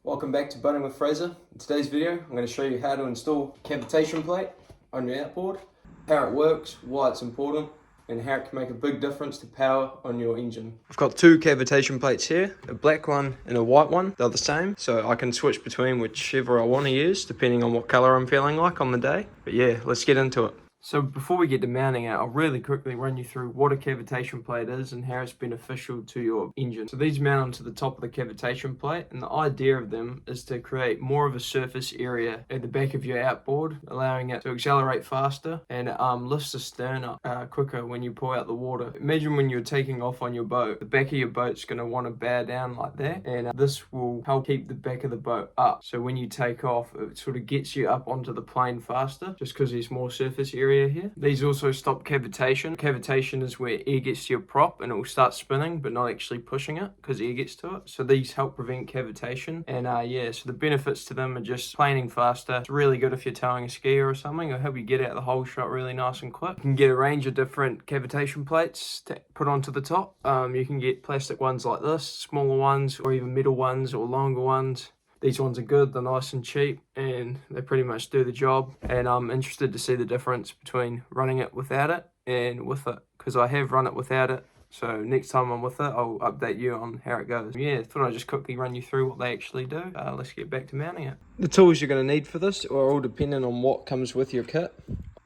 Welcome back to Boating with Fraser. In today's video, I'm going to show you how to install cavitation plate on your outboard, how it works, why it's important, and how it can make a big difference to power on your engine. I've got two cavitation plates here, a black one and a white one. They're the same, so I can switch between whichever I want to use, depending on what color I'm feeling like on the day. But yeah, let's get into it. So before we get to mounting it, I'll really quickly run you through what a cavitation plate is and how it's beneficial to your engine. So these mount onto the top of the cavitation plate, and the idea of them is to create more of a surface area at the back of your outboard, allowing it to accelerate faster and lifts the stern up quicker when you pull out the water. Imagine when you're taking off on your boat, the back of your boat's going to want to bow down like that, and this will help keep the back of the boat up. So when you take off, it sort of gets you up onto the plane faster, just because there's more surface area here. These also stop cavitation. Cavitation is where air gets to your prop and it will start spinning but not actually pushing it because air gets to it. So these help prevent cavitation, and yeah, so the benefits to them are just planing faster. It's really good if you're towing a skier or something. It'll help you get out the whole shot really nice and quick. You can get a range of different cavitation plates to put onto the top. You can get plastic ones like this, smaller ones, or even metal ones or longer ones. These ones are good, they're nice and cheap, and they pretty much do the job. And I'm interested to see the difference between running it without it and with it, because I have run it without it. So next time I'm with it, I'll update you on how it goes. Yeah, thought I'd just quickly run you through what they actually do. Let's get back to mounting it. The tools you're going to need for this are all dependent on what comes with your kit.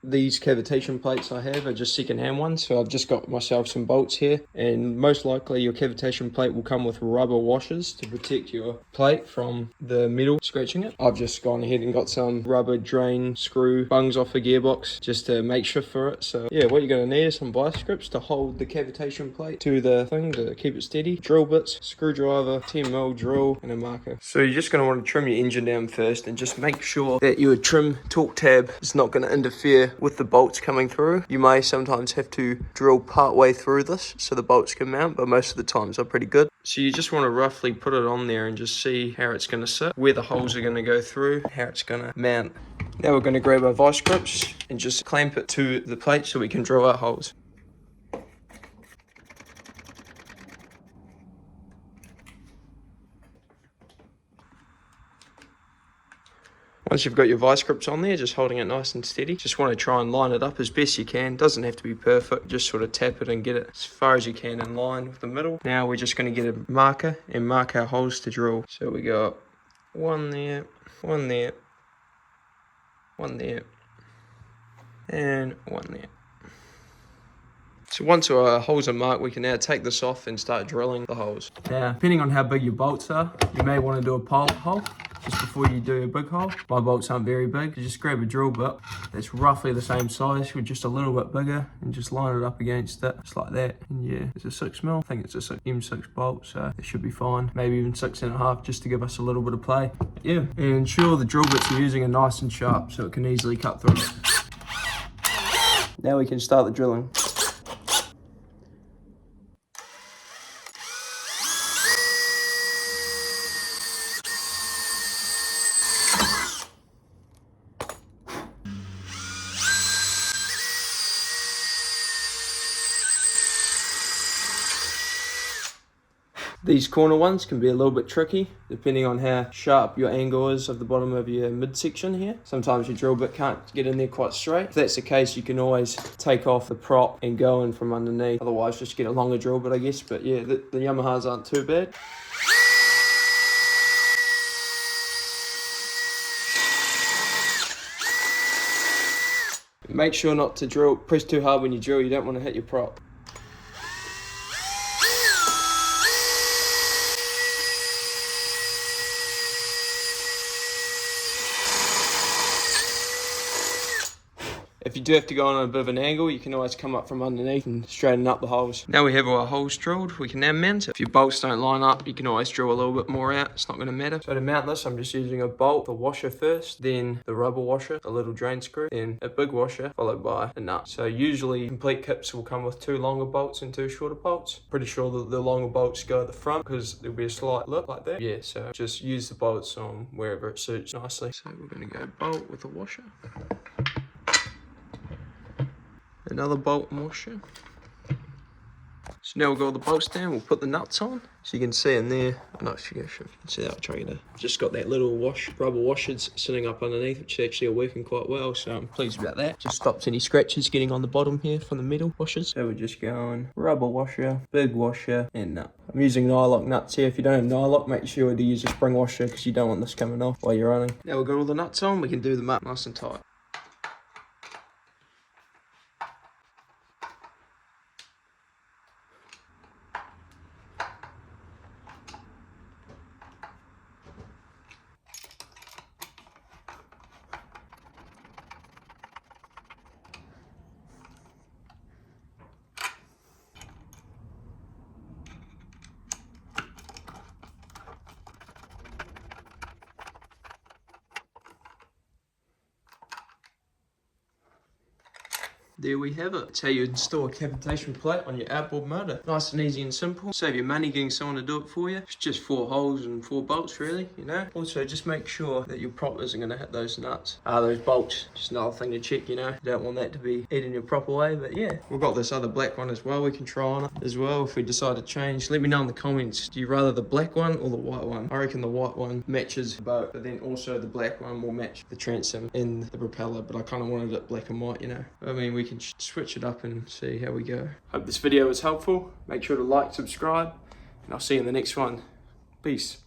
These cavitation plates I have are just second-hand ones, so I've just got myself some bolts here, and most likely your cavitation plate will come with rubber washers to protect your plate from the metal scratching it. I've just gone ahead and got some rubber drain screw bungs off the gearbox just to make shift for it. So yeah, what you're going to need is some vice grips to hold the cavitation plate to the thing to keep it steady, drill bits, screwdriver, 10mm drill, and a marker. So you're just going to want to trim your engine down first and just make sure that your trim torque tab is not going to interfere with the bolts coming through. You may sometimes have to drill part way through this so the bolts can mount, but most of the times are pretty good. So you just want to roughly put it on there and just see how it's going to sit, where the holes are going to go through, how it's going to mount. Now we're going to grab our vice grips and just clamp it to the plate so we can drill our holes. Once you've got your vice grips on there, just holding it nice and steady, just want to try and line it up as best you can. Doesn't have to be perfect, just sort of tap it and get it as far as you can in line with the middle. Now we're just going to get a marker and mark our holes to drill. So we got one there, one there, one there, and one there. So once our holes are marked, we can now take this off and start drilling the holes. Now, depending on how big your bolts are, you may want to do a pilot hole just before you do a big hole. My bolts aren't very big. You just grab a drill bit that's roughly the same size with just a little bit bigger and just line it up against it, just like that. And yeah, it's a 6mm. I think it's a M6 bolt, so it should be fine. Maybe even 6.5, just to give us a little bit of play. Yeah, and ensure the drill bits you're using are nice and sharp so it can easily cut through. Now we can start the drilling. These corner ones can be a little bit tricky depending on how sharp your angle is of the bottom of your midsection here. Sometimes your drill bit can't get in there quite straight. If that's the case, you can always take off the prop and go in from underneath. Otherwise, just get a longer drill bit, I guess. But yeah, the Yamahas aren't too bad. Make sure not to press too hard when you drill. You don't want to hit your prop. If you do have to go on a bit of an angle, you can always come up from underneath and straighten up the holes. Now we have our holes drilled, we can now mount it. If your bolts don't line up, you can always drill a little bit more out. It's not going to matter. So to mount this, I'm just using a bolt, the washer first, then the rubber washer, a little drain screw, then a big washer, followed by a nut. So usually complete kits will come with 2 longer bolts and 2 shorter bolts. Pretty sure that the longer bolts go at the front because there'll be a slight lip like that. Yeah, so just use the bolts on wherever it suits nicely. So we're going to go bolt with a washer. Another bolt and washer. So now we'll go all the bolts down, we'll put the nuts on. So you can see in there, I'm not sure if you can see that, I'll try you to. Just got that little rubber washers sitting up underneath, which actually are working quite well, so I'm pleased about that. Just stops any scratches getting on the bottom here from the metal washers. So we're just going rubber washer, big washer, and nut. I'm using nylock nuts here. If you don't have nylock, make sure to use a spring washer because you don't want this coming off while you're running. Now we've got all the nuts on, we can do them up nice and tight. There we have it. That's how you install a cavitation plate on your outboard motor. Nice and easy and simple. Save your money getting someone to do it for you. It's just 4 holes and 4 bolts really, you know. Also just make sure that your prop isn't going to hit those nuts. Those bolts, just another thing to check, you know. You don't want that to be eaten your proper way, but yeah. We've got this other black one as well we can try on it as well if we decide to change. Let me know in the comments, do you rather the black one or the white one? I reckon the white one matches the boat, but then also the black one will match the transom and the propeller, but I kind of wanted it black and white, you know. I mean, we can switch it up and see how we go. Hope this video was helpful. Make sure to like, subscribe, and I'll see you in the next one. Peace.